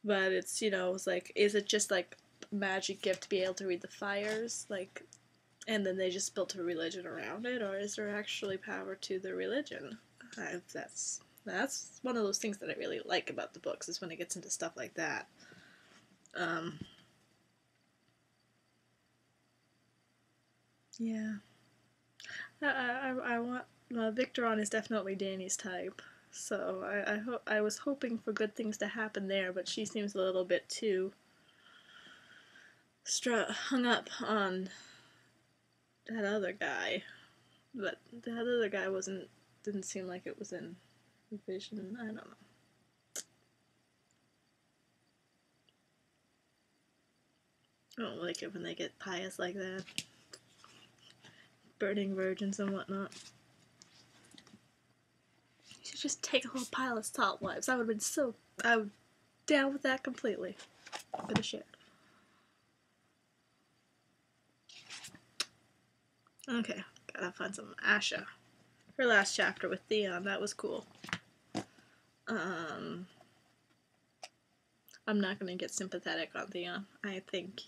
But it's, you know, it's like, is it just like magic gift to be able to read the fires, like, and then they just built a religion around it, or is there actually power to the religion? That's one of those things that I really like about the books, is when it gets into stuff like that. Um, yeah, I want Victoron is definitely Danny's type, so I was hoping for good things to happen there, but she seems a little bit too hung up on that other guy. But that other guy didn't seem like it was in vision. I don't know. I don't like it when they get pious like that. Burning virgins and whatnot. You should just take a whole pile of salt wives. I would have been so. I would down with that completely. For the shit. Okay, gotta find some Asha. Her last chapter with Theon, that was cool. I'm not gonna get sympathetic on Theon. I think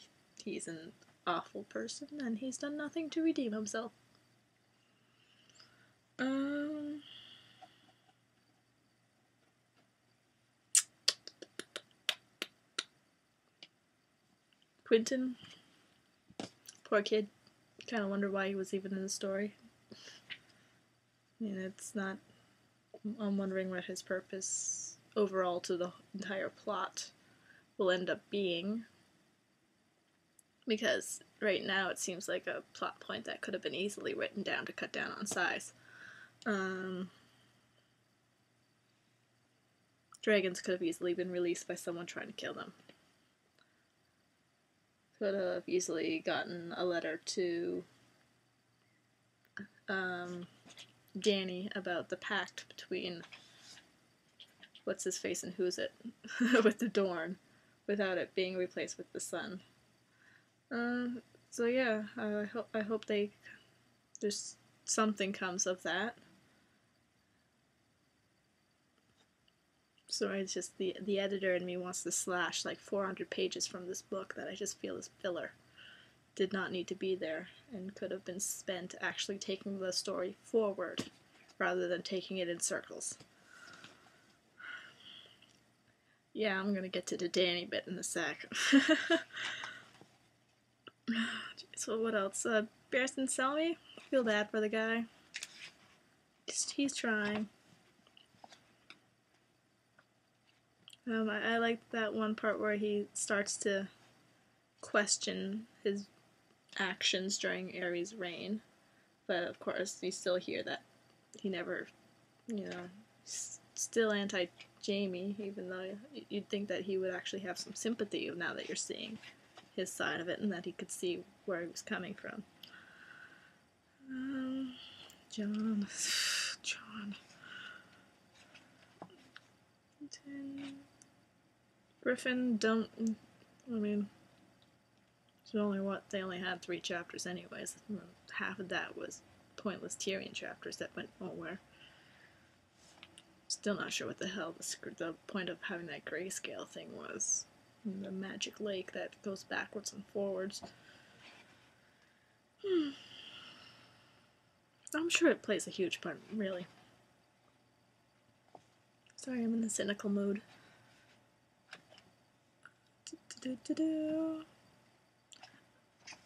he's an awful person and he's done nothing to redeem himself. Quentin, poor kid. Kind of wonder why he was even in the story. I mean, it's not. I'm wondering what his purpose overall to the entire plot will end up being. Because right now it seems like a plot point that could have been easily written down to cut down on size. Dragons could have easily been released by someone trying to kill them. Could have easily gotten a letter to Danny about the pact between what's his face and who's it with the Dorn, without it being replaced with the sun. So yeah, I hope there's something comes of that. So it's just the editor in me wants to slash like 400 pages from this book that I just feel is filler. Did not need to be there and could have been spent actually taking the story forward rather than taking it in circles. Yeah, I'm gonna get to the Danny bit in a sec. So what else? Bearson Selmy? Feel bad for the guy. He's trying. I like that one part where he starts to question his actions during Aerys' reign, but of course you still hear that he never, you know, still anti-Jaime, even though you'd think that he would actually have some sympathy now that you're seeing his side of it and that he could see where he was coming from. John. Griffin, I mean, it's only they only had 3 chapters anyways. Half of that was pointless Tyrion chapters that went nowhere. Still not sure what the hell the point of having that grayscale thing was. The magic lake that goes backwards and forwards. I'm sure it plays a huge part, really. Sorry, I'm in the cynical mood.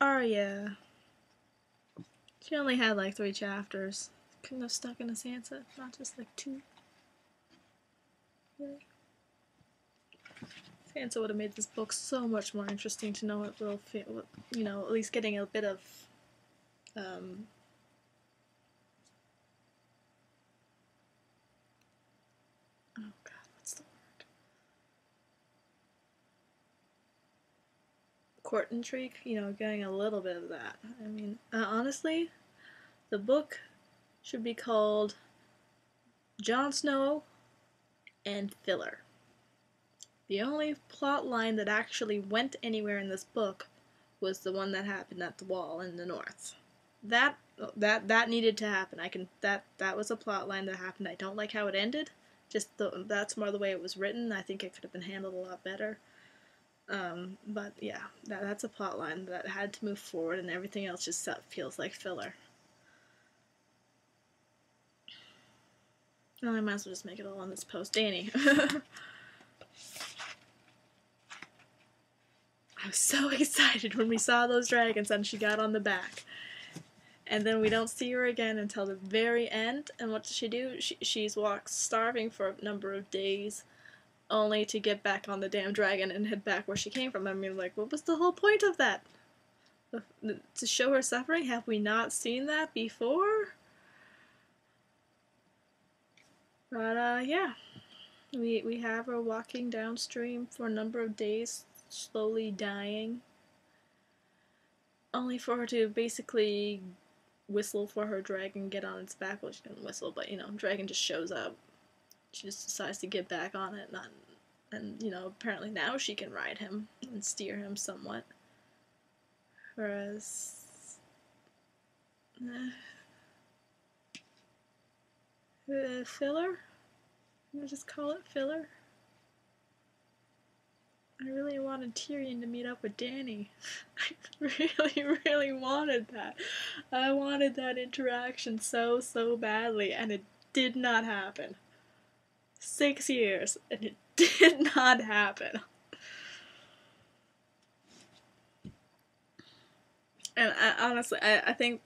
Arya. She only had like 3 chapters. Couldn't have stuck in a Sansa, not just like 2. Really? Sansa would have made this book so much more interesting to know what little, you know, at least getting a bit of, oh god, what's the word? Court intrigue, you know, getting a little bit of that. I mean, honestly, the book should be called Jon Snow and Filler. The only plot line that actually went anywhere in this book was the one that happened at the wall in the north. That needed to happen. That was a plot line that happened. I don't like how it ended, That's more the way it was written. I think it could have been handled a lot better. But yeah, that's a plot line that had to move forward, and everything else just feels like filler. Well, I might as well just make it all on this post. Danny. I was so excited when we saw those dragons and she got on the back. And then we don't see her again until the very end. And what does she do? She's walked starving for a number of days, only to get back on the damn dragon and head back where she came from. I mean, like, what was the whole point of that? To show her suffering? Have we not seen that before? But, yeah. We have her walking downstream for a number of days, slowly dying. Only for her to basically whistle for her dragon, get on its back. Well, she didn't whistle, but, dragon just shows up. She just decides to get back on it, and, apparently now she can ride him and steer him somewhat. Whereas... filler? I'm gonna just call it filler. I really wanted Tyrion to meet up with Dany. I really, really wanted that. I wanted that interaction so, so badly, and it did not happen. 6 years, and it did not happen. And honestly, I think...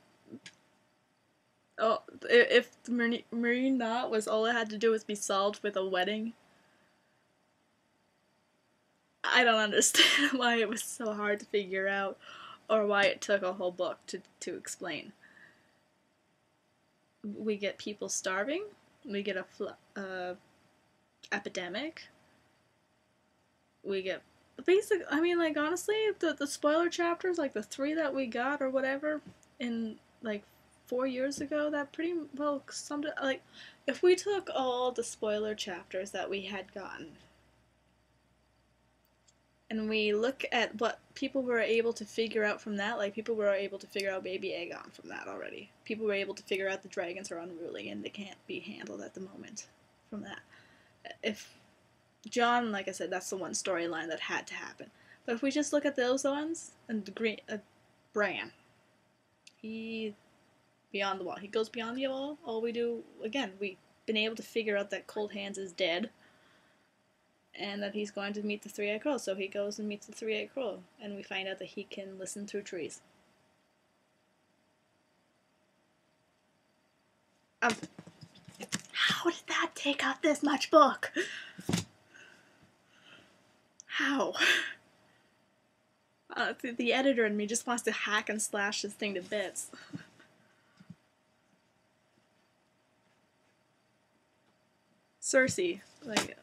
Oh, if Marine Knot was all it had to do was be solved with a wedding... I don't understand why it was so hard to figure out, or why it took a whole book to explain. We get people starving, we get a epidemic, we get I mean, like, honestly, the spoiler chapters, like the 3 that we got or whatever in like 4 years ago, that pretty well summed it. Like, if we took all the spoiler chapters that we had gotten and we look at what people were able to figure out from that, like, people were able to figure out Baby Aegon from that already. People were able to figure out the dragons are unruly and they can't be handled at the moment from that. If Jon, like I said, that's the one storyline that had to happen. But if we just look at those ones, and Bran, he beyond the wall. He goes beyond the wall. All we do, again, we've been able to figure out that Cold Hands is dead, and that he's going to meet the Three-Eyed Crow. So he goes and meets the Three-Eyed Crow, and we find out that he can listen through trees. How did that take up this much book? How? The editor in me just wants to hack and slash this thing to bits. Cersei, like,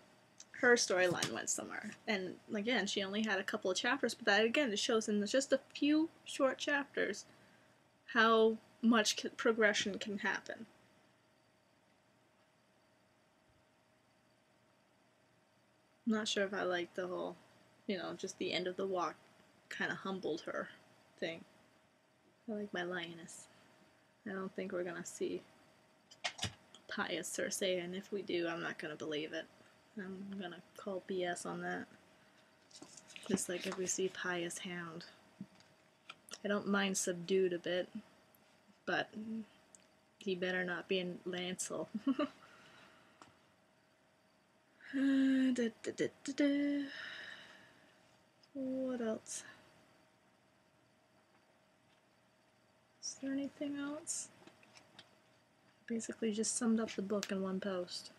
her storyline went somewhere. And, again, she only had a couple of chapters, but that, again, it shows in just a few short chapters how much progression can happen. I'm not sure if I like the whole, just the end of the walk kind of humbled her thing. I like my lioness. I don't think we're gonna see pious Cersei, and if we do, I'm not gonna believe it. I'm gonna call BS on that. Just like if we see pious Hound. I don't mind subdued a bit, but he better not be in Lancel. What else? Is there anything else? Basically just summed up the book in one post.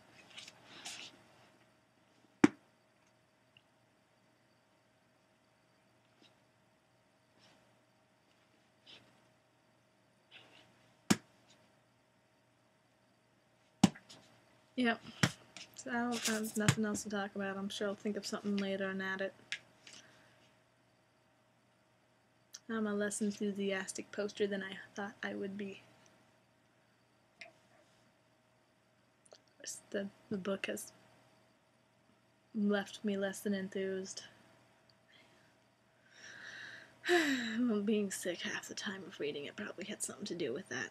Yep. So I have nothing else to talk about. I'm sure I'll think of something later and add it. I'm a less enthusiastic poster than I thought I would be. The book has left me less than enthused. Well, being sick half the time of reading it probably had something to do with that.